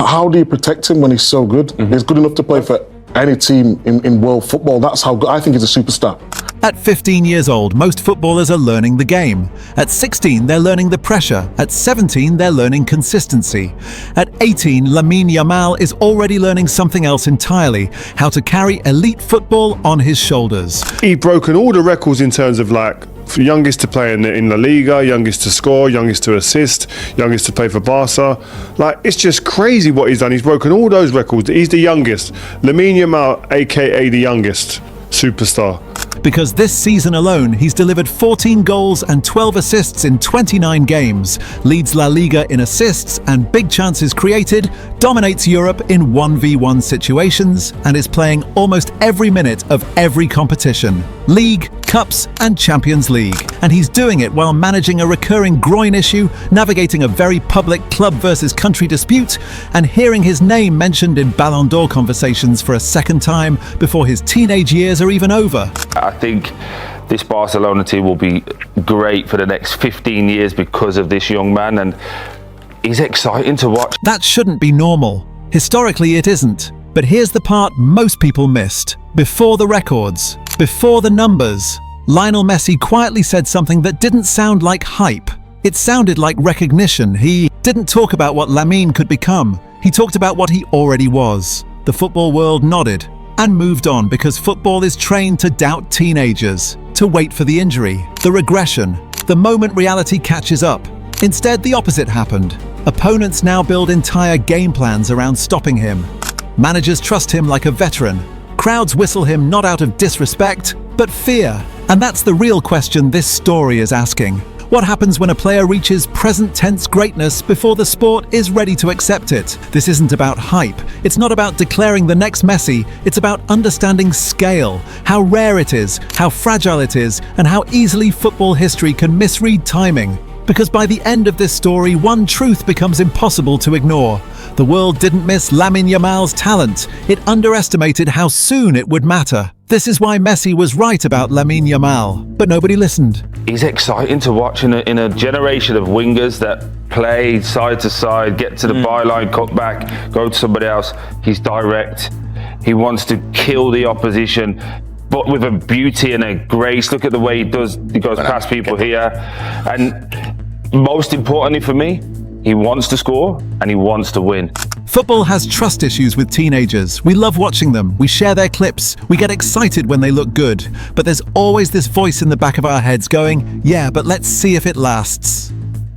how do you protect him when he's so good? He's good enough to play for any team in world football. That's how good I think he's a superstar. At 15 years old, most footballers are learning the game. At 16, they're learning the pressure. At 17, they're learning consistency. At 18, Lamine Yamal is already learning something else entirely, how to carry elite football on his shoulders. He's broken all the records in terms of youngest to play in La Liga, youngest to score, youngest to assist, youngest to play for Barca. It's just crazy what he's done. He's broken all those records. He's the youngest. Lamine Yamal, aka the youngest superstar. Because this season alone, he's delivered 14 goals and 12 assists in 29 games, leads La Liga in assists and big chances created, dominates Europe in 1v1 situations, and is playing almost every minute of every competition. League, Cups and Champions League. And he's doing it while managing a recurring groin issue, navigating a very public club versus country dispute, and hearing his name mentioned in Ballon d'Or conversations for a second time before his teenage years are even over. I think this Barcelona team will be great for the next 15 years because of this young man, and he's exciting to watch. That shouldn't be normal. Historically, it isn't. But here's the part most people missed. Before the records, before the numbers, Lionel Messi quietly said something that didn't sound like hype. It sounded like recognition. He didn't talk about what Lamine could become. He talked about what he already was. The football world nodded and moved on because football is trained to doubt teenagers, to wait for the injury, the regression, the moment reality catches up. Instead, the opposite happened. Opponents now build entire game plans around stopping him. Managers trust him like a veteran. Crowds whistle him not out of disrespect, but fear. And that's the real question this story is asking. What happens when a player reaches present tense greatness before the sport is ready to accept it? This isn't about hype. It's not about declaring the next Messi. It's about understanding scale, how rare it is, how fragile it is, and how easily football history can misread timing. Because by the end of this story, one truth becomes impossible to ignore. The world didn't miss Lamine Yamal's talent. It underestimated how soon it would matter. This is why Messi was right about Lamine Yamal, but nobody listened. He's exciting to watch in a generation of wingers that play side to side, get to the byline, cut back, go to somebody else. He's direct. He wants to kill the opposition, but with a beauty and a grace. Look at the way he goes past people here. And most importantly for me, he wants to score and he wants to win. Football has trust issues with teenagers. We love watching them. We share their clips. We get excited when they look good. But there's always this voice in the back of our heads going, yeah, but let's see if it lasts.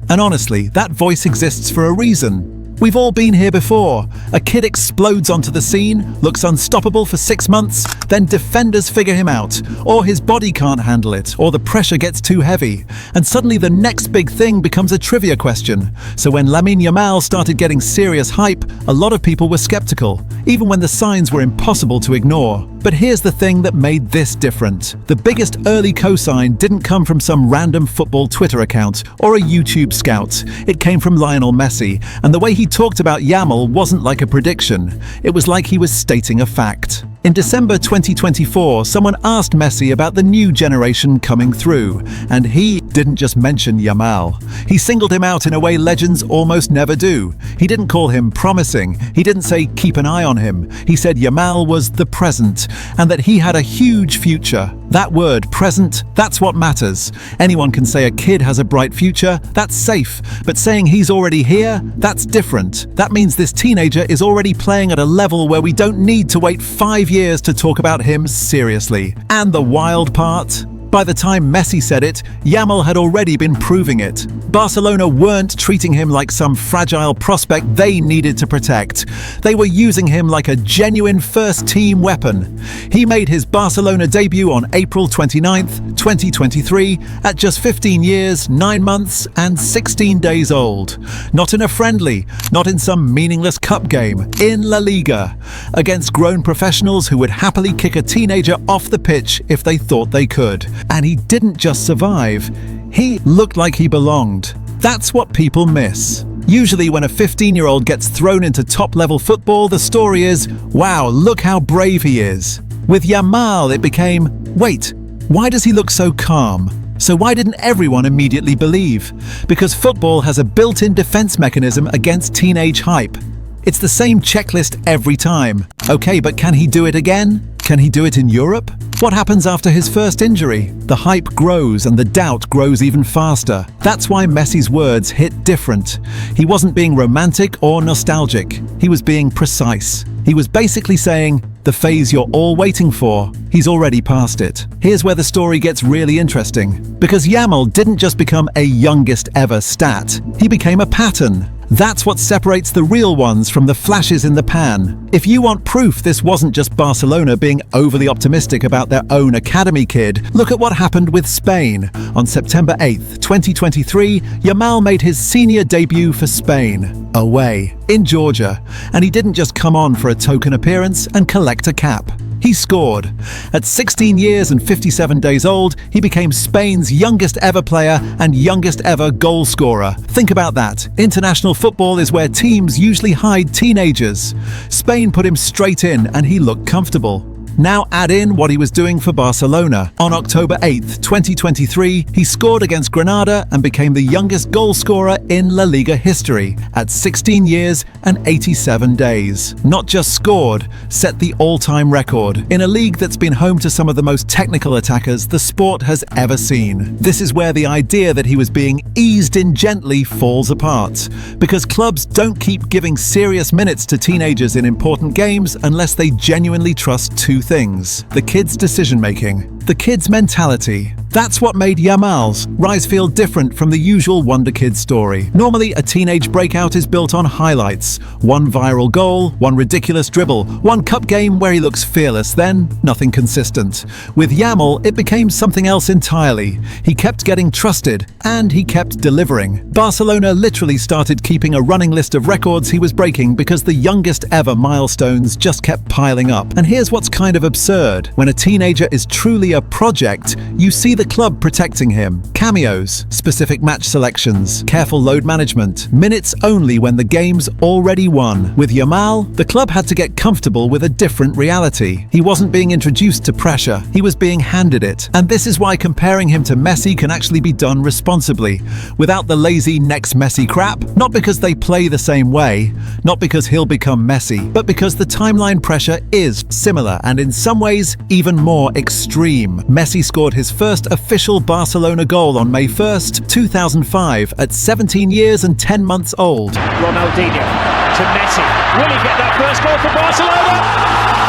And honestly, that voice exists for a reason. We've all been here before. A kid explodes onto the scene, looks unstoppable for 6 months, then defenders figure him out, or his body can't handle it, or the pressure gets too heavy. And suddenly the next big thing becomes a trivia question. So when Lamine Yamal started getting serious hype, a lot of people were skeptical, even when the signs were impossible to ignore. But here's the thing that made this different. The biggest early cosign didn't come from some random football Twitter account or a YouTube scout. It came from Lionel Messi, and the way he talked about Yamal wasn't like a prediction. It was like he was stating a fact. In December 2024, someone asked Messi about the new generation coming through, and he didn't just mention Yamal. He singled him out in a way legends almost never do. He didn't call him promising. He didn't say keep an eye on him. He said Yamal was the present, and that he had a huge future. That word, present, that's what matters. Anyone can say a kid has a bright future, that's safe. But saying he's already here, that's different. That means this teenager is already playing at a level where we don't need to wait 5 years to talk about him seriously. And the wild part? By the time Messi said it, Yamal had already been proving it. Barcelona weren't treating him like some fragile prospect they needed to protect. They were using him like a genuine first-team weapon. He made his Barcelona debut on April 29th, 2023, at just 15 years, 9 months, and 16 days old. Not in a friendly, not in some meaningless cup game, in La Liga, against grown professionals who would happily kick a teenager off the pitch if they thought they could. And he didn't just survive, he looked like he belonged. That's what people miss. Usually when a 15-year-old gets thrown into top-level football, the story is, wow, look how brave he is. With Yamal, it became, wait, why does he look so calm? So why didn't everyone immediately believe? Because football has a built-in defense mechanism against teenage hype. It's the same checklist every time. Okay, but can he do it again? Can he do it in Europe? What happens after his first injury? The hype grows and the doubt grows even faster. That's why Messi's words hit different. He wasn't being romantic or nostalgic. He was being precise. He was basically saying, the phase you're all waiting for, he's already passed it. Here's where the story gets really interesting. Because Yamal didn't just become a youngest ever stat, he became a pattern. That's what separates the real ones from the flashes in the pan. If you want proof this wasn't just Barcelona being overly optimistic about their own academy kid, look at what happened with Spain. On September 8th, 2023, Yamal made his senior debut for Spain, away, in Georgia. And he didn't just come on for a token appearance and collect a cap. He scored. At 16 years and 57 days old, he became Spain's youngest ever player and youngest ever goal scorer. Think about that. International football is where teams usually hide teenagers. Spain put him straight in and he looked comfortable. Now add in what he was doing for Barcelona. On October 8th, 2023, he scored against Granada and became the youngest goal scorer in La Liga history at 16 years and 87 days. Not just scored, set the all-time record in a league that's been home to some of the most technical attackers the sport has ever seen. This is where the idea that he was being eased in gently falls apart, because clubs don't keep giving serious minutes to teenagers in important games unless they genuinely trust two things: the kid's decision-making, the kid's mentality. That's what made Yamal's rise feel different from the usual Wonder Kid story. Normally, a teenage breakout is built on highlights. One viral goal, one ridiculous dribble, one cup game where he looks fearless, then nothing consistent. With Yamal, it became something else entirely. He kept getting trusted, and he kept delivering. Barcelona literally started keeping a running list of records he was breaking because the youngest ever milestones just kept piling up. And here's what's kind of absurd. When a teenager is truly a project, you see the club protecting him. Cameos, specific match selections, careful load management, minutes only when the game's already won. With Yamal, the club had to get comfortable with a different reality. He wasn't being introduced to pressure, he was being handed it. And this is why comparing him to Messi can actually be done responsibly, without the lazy next Messi crap. Not because they play the same way, not because he'll become Messi, but because the timeline pressure is similar and in some ways even more extreme. Messi scored his first official Barcelona goal on May 1st, 2005 at 17 years and 10 months old. Ronaldinho to Messi. Will he get that first goal for Barcelona?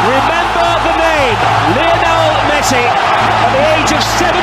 Remember the name, Lionel Messi, at the age of 17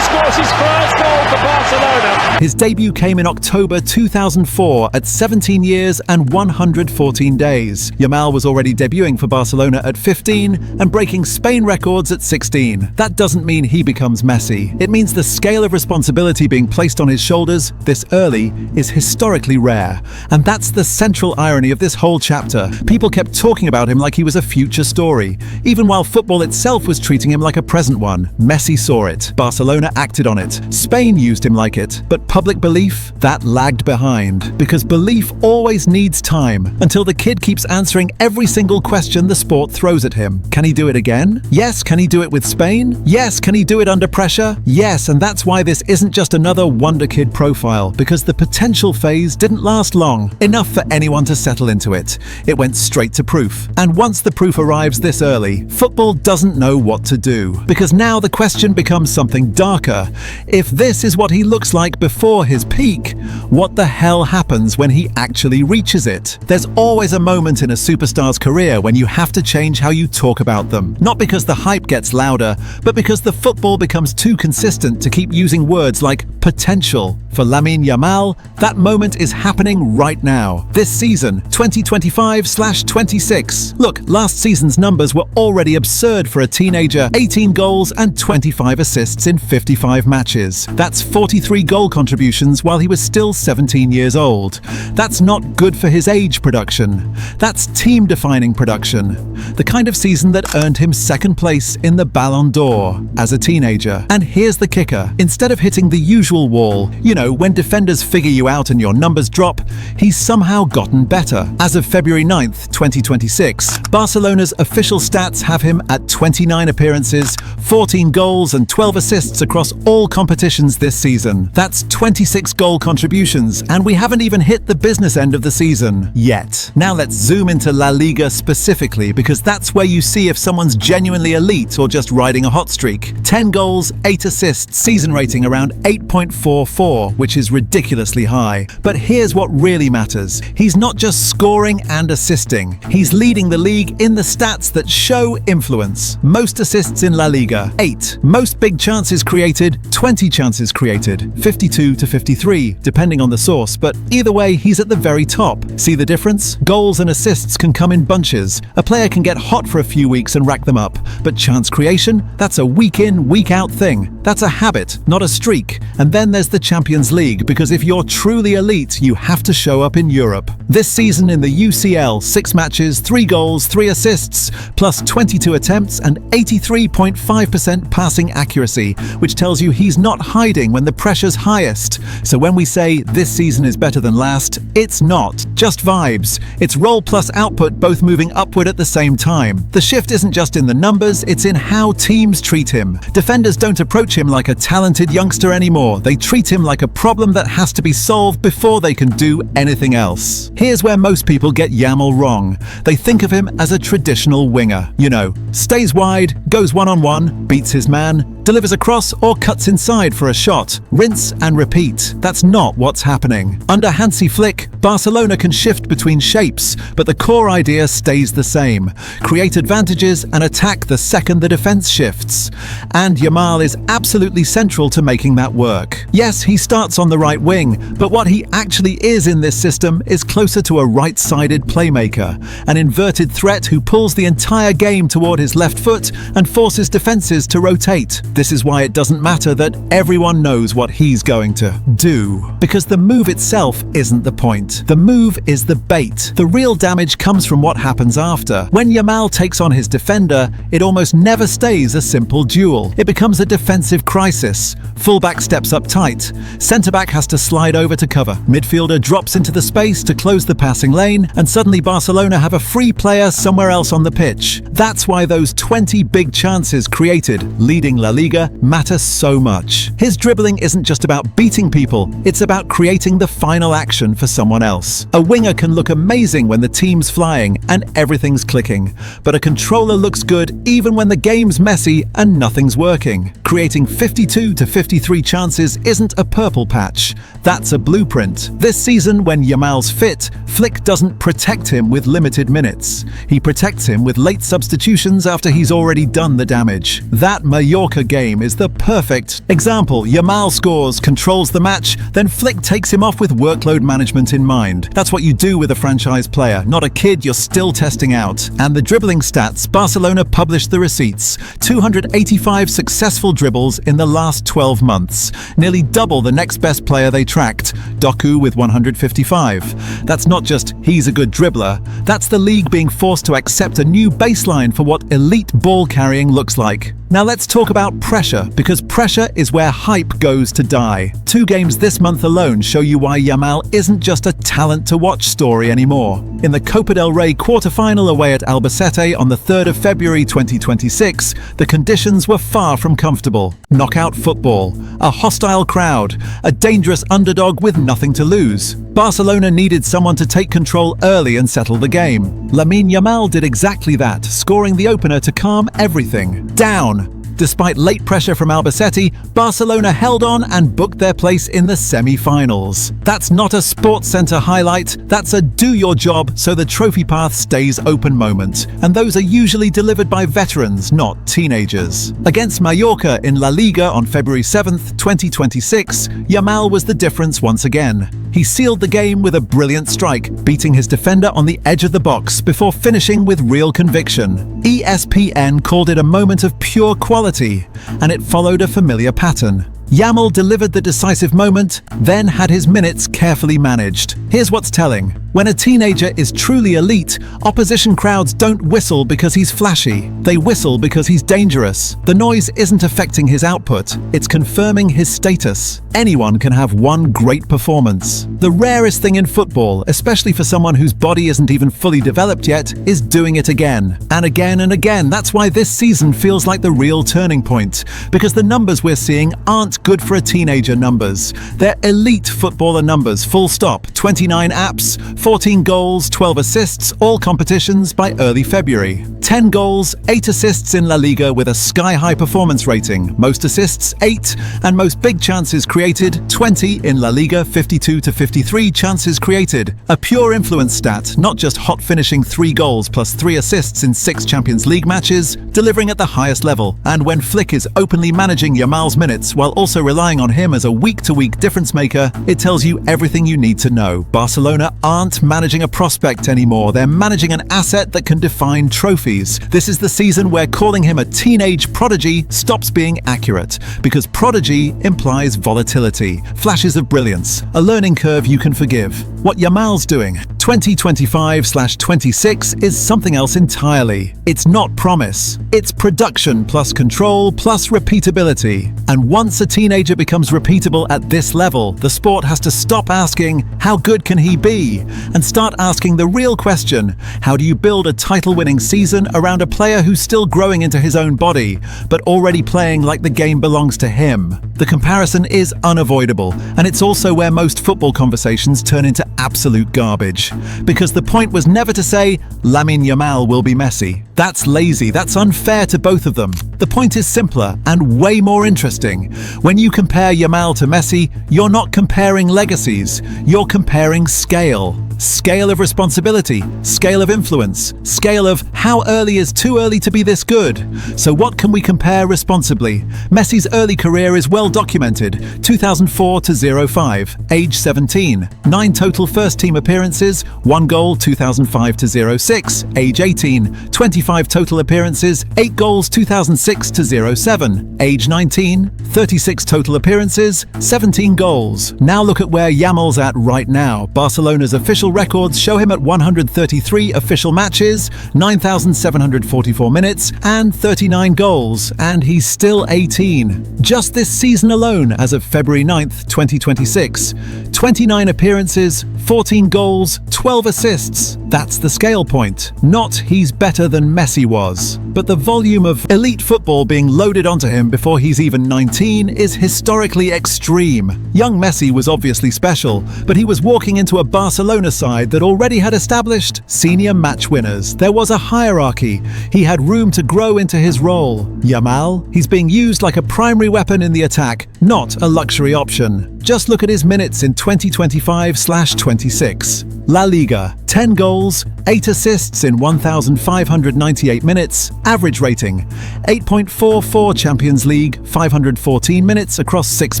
scores his first goal for Barcelona. His debut came in October 2004 at 17 years and 114 days. Yamal was already debuting for Barcelona at 15 and breaking Spain records at 16. That doesn't mean he becomes Messi. It means the scale of responsibility being placed on his shoulders this early is historically rare. And that's the central irony of this whole chapter. People kept talking about him like he was a future story, even while football itself was treating him like a present one. Messi saw it. Barcelona acted on it. Spain used him like it. But public belief, that lagged behind. Because belief always needs time, until the kid keeps answering every single question the sport throws at him. Can he do it again? Yes. Can he do it with Spain? Yes. Can he do it under pressure? Yes. And that's why this isn't just another Wonder Kid profile, because the potential phase didn't last long. Enough for anyone to settle into it. It went straight to proof. And once the proof arrives this early, football doesn't know what to do. Because now the question becomes something darker. If this is what he looks like before his peak, what the hell happens when he actually reaches it? There's always a moment in a superstar's career when you have to change how you talk about them. Not because the hype gets louder, but because the football becomes too consistent to keep using words like potential. For Lamine Yamal, that moment is happening right now. This season, 2025/26. Look, last season's numbers were already absurd for a teenager. 18 goals and 25 assists in 55 matches. That's 43 goal contributions while he was still 17 years old. That's not good for his age production. That's team-defining production. The kind of season that earned him second place in the Ballon d'Or as a teenager. And here's the kicker. Instead of hitting the usual wall, when defenders figure you out and your numbers drop, he's somehow gotten better. As of February 9th, 2026, Barcelona's official stats have him at 29 appearances, matches, 14 goals and 12 assists across all competitions this season. That's 26 goal contributions, and we haven't even hit the business end of the season yet. Now let's zoom into La Liga specifically, because that's where you see if someone's genuinely elite or just riding a hot streak. 10 goals, 8 assists, season rating around 8.44, which is ridiculously high. But here's what really matters. He's not just scoring and assisting. He's leading the league in the stats that show influence. Most assists in La Liga, 8. Most big chances created, 20 chances created, 52 to 53, depending on the source, but either way, he's at the very top. See the difference? Goals and assists can come in bunches. A player can get hot for a few weeks and rack them up, but chance creation, that's a week in, week out thing. That's a habit, not a streak. And then there's the Champions League, because if you're truly elite, you have to show up in Europe. This season in the UCL, 6 matches, 3 goals, 3 assists, plus 22 attempts and 83.5% passing accuracy, which tells you he's not hiding when the pressure's highest. So when we say this season is better than last, it's not just vibes. It's role plus output both moving upward at the same time. The shift isn't just in the numbers, it's in how teams treat him. Defenders don't approach him like a talented youngster anymore. They treat him like a problem that has to be solved before they can do anything else. Here's where most people get Yamal wrong. They think of him as a traditional winger. You know, stays wide, goes one-on-one, beats his man, delivers a cross or cuts inside for a shot. Rinse and repeat. That's not what's happening. Under Hansi Flick, Barcelona can shift between shapes, but the core idea stays the same. Create advantages and attack the second the defense shifts. And Yamal is absolutely central to making that work. Yes, he starts on the right wing, but what he actually is in this system is closer to a right-sided playmaker, an inverted threat who pulls the entire game toward his left foot and forces defenses to rotate. This is why it doesn't matter that everyone knows what he's going to do, because the move itself isn't the point. The move is the bait. The real damage comes from what happens after. When Yamal takes on his defender, it almost never stays a simple duel. It becomes a defensive crisis. Fullback steps up tight. Centre-back has to slide over to cover. Midfielder drops into the space to close the passing lane, and suddenly Barcelona have a free player somewhere else on the pitch. That's why those 20 big chances created, leading La Liga, matter so much. His dribbling isn't just about beating people, it's about creating the final action for someone else. A winger can look amazing when the team's flying and everything's clicking, but a controller looks good even when the game's messy and nothing's working. Creating 52 to 53 chances isn't a purple patch, that's a blueprint. This season, when Yamal's fit, Flick doesn't protect him with limited minutes. He protects him with late substitutions after he's already done the damage. That Mallorca game is the perfect example. Yamal scores, controls the match, then Flick takes him off with workload management in mind. That's what you do with a franchise player, not a kid you're still testing out. And the dribbling stats, Barcelona published the receipts. 285 successful dribbles in the last 12 months, nearly double the next best player they tracked, Doku with 155. That's not just he's a good dribbler, that's the league being forced to accept a new baseline for what elite ball carrying looks like. Now let's talk about pressure, because pressure is where hype goes to die. 2 games this month alone show you why Yamal isn't just a talent to watch story anymore. In the Copa del Rey quarter-final away at Albacete on the 3rd of February 2026, the conditions were far from comfortable. Knockout football, a hostile crowd, a dangerous underdog with nothing to lose. Barcelona needed someone to take control early and settle the game. Lamine Yamal did exactly that, scoring the opener to calm everything down. Despite late pressure from Albacete, Barcelona held on and booked their place in the semi-finals. That's not a sports centre highlight, that's a do your job so the trophy path stays open moment. And those are usually delivered by veterans, not teenagers. Against Mallorca in La Liga on February 7th, 2026, Yamal was the difference once again. He sealed the game with a brilliant strike, beating his defender on the edge of the box before finishing with real conviction. ESPN called it a moment of pure quality, and it followed a familiar pattern. Yamal delivered the decisive moment, then had his minutes carefully managed. Here's what's telling. When a teenager is truly elite, opposition crowds don't whistle because he's flashy. They whistle because he's dangerous. The noise isn't affecting his output, it's confirming his status. Anyone can have one great performance. The rarest thing in football, especially for someone whose body isn't even fully developed yet, is doing it again. And again and again. That's why this season feels like the real turning point. Because the numbers we're seeing aren't good for a teenager numbers. They're elite footballer numbers, full stop. 29 apps, 14 goals, 12 assists, all competitions by early February. 10 goals, 8 assists in La Liga with a sky-high performance rating. Most assists, 8, and most big chances created, 20 in La Liga, 52 to 53 chances created. A pure influence stat, not just hot finishing 3 goals plus 3 assists in 6 Champions League matches, delivering at the highest level. And when Flick is openly managing Yamal's minutes while also relying on him as a week-to-week difference maker, it tells you everything you need to know. Barcelona aren't managing a prospect anymore. They're managing an asset that can define trophies. This is the season where calling him a teenage prodigy stops being accurate, because prodigy implies volatility, flashes of brilliance, a learning curve you can forgive. What Yamal's doing, 2025/26, is something else entirely. It's not promise. It's production plus control plus repeatability. And once a teenager becomes repeatable at this level, the sport has to stop asking, how good can he be? And start asking the real question, how do you build a title-winning season around a player who's still growing into his own body, but already playing like the game belongs to him? The comparison is unavoidable, and it's also where most football conversations turn into absolute garbage. Because the point was never to say, Lamine Yamal will be Messi. That's lazy, that's unfair to both of them. The point is simpler and way more interesting. When you compare Yamal to Messi, you're not comparing legacies, you're comparing scale. Scale of responsibility, scale of influence, scale of how early is too early to be this good. So what can we compare responsibly? Messi's early career is well documented. 2004 to 05, age 17, 9 total first-team appearances, 1 goal 2005 to 06, age 18, 25 total appearances, 8 goals 2006 to 07, age 19, 36 total appearances, 17 goals. Now look at where Yamal's at right now. Barcelona's official records show him at 133 official matches, 9,744 minutes, and 39 goals, and he's still 18. Just this season alone, as of February 9th, 2026, 29 appearances, 14 goals, 12 assists. That's the scale point. Not he's better than Messi was, but the volume of elite football being loaded onto him before he's even 19 is historically extreme. Young Messi was obviously special, but he was walking into a Barcelona side that already had established senior match winners. There was a hierarchy. He had room to grow into his role. Yamal, he's being used like a primary weapon in the attack, not a luxury option. Just look at his minutes in 2025/26. La Liga, 10 goals, 8 assists in 1,598 minutes, average rating, 8.44 Champions League, 514 minutes across 6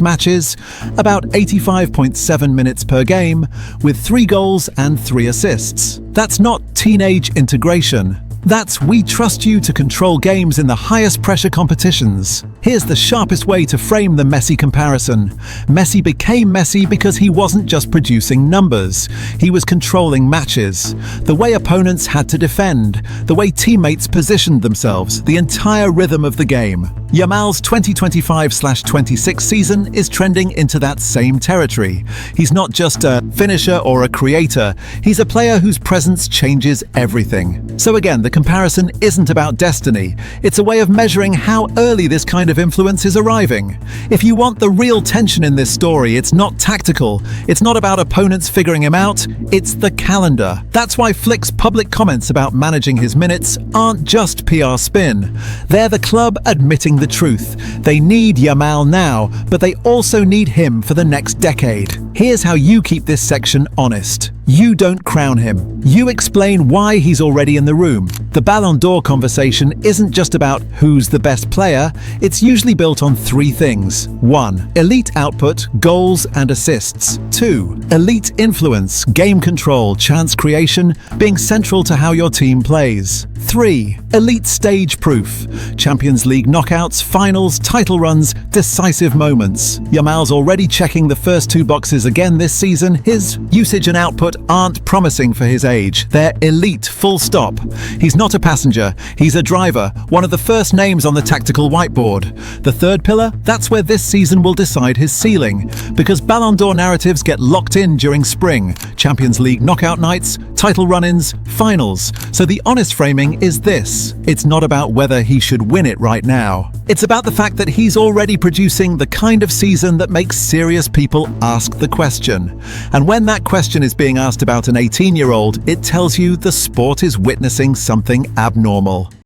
matches, about 85.7 minutes per game, with 3 goals and 3 assists. That's not teenage integration. That's we trust you to control games in the highest pressure competitions. Here's the sharpest way to frame the Messi comparison. Messi became Messi because he wasn't just producing numbers. He was controlling matches. The way opponents had to defend, the way teammates positioned themselves, the entire rhythm of the game. Yamal's 2025/26 season is trending into that same territory. He's not just a finisher or a creator. He's a player whose presence changes everything. So again, the comparison isn't about destiny. It's a way of measuring how early this kind of influence is arriving. If you want the real tension in this story, it's not tactical. It's not about opponents figuring him out. It's the calendar. That's why Flick's public comments about managing his minutes aren't just PR spin. They're the club admitting the truth. They need Yamal now, but they also need him for the next decade. Here's how you keep this section honest. You don't crown him. You explain why he's already in the room. The Ballon d'Or conversation isn't just about who's the best player, it's usually built on three things. 1. Elite output, goals and assists. 2. Elite influence, game control, chance creation, being central to how your team plays. 3. Elite stage proof, Champions League knockouts, finals, title runs, decisive moments. Yamal's already checking the first two boxes again this season. His usage and output aren't promising for his age. They're elite, full stop. He's not a passenger, he's a driver, one of the first names on the tactical whiteboard. The third pillar, that's where this season will decide his ceiling. Because Ballon d'Or narratives get locked in during spring, Champions League knockout nights, title run-ins, finals. So the honest framing is this: it's not about whether he should win it right now. It's about the fact that he's already producing the kind of season that makes serious people ask the question. And when that question is being asked about an 18-year-old, it tells you the sport is witnessing something abnormal.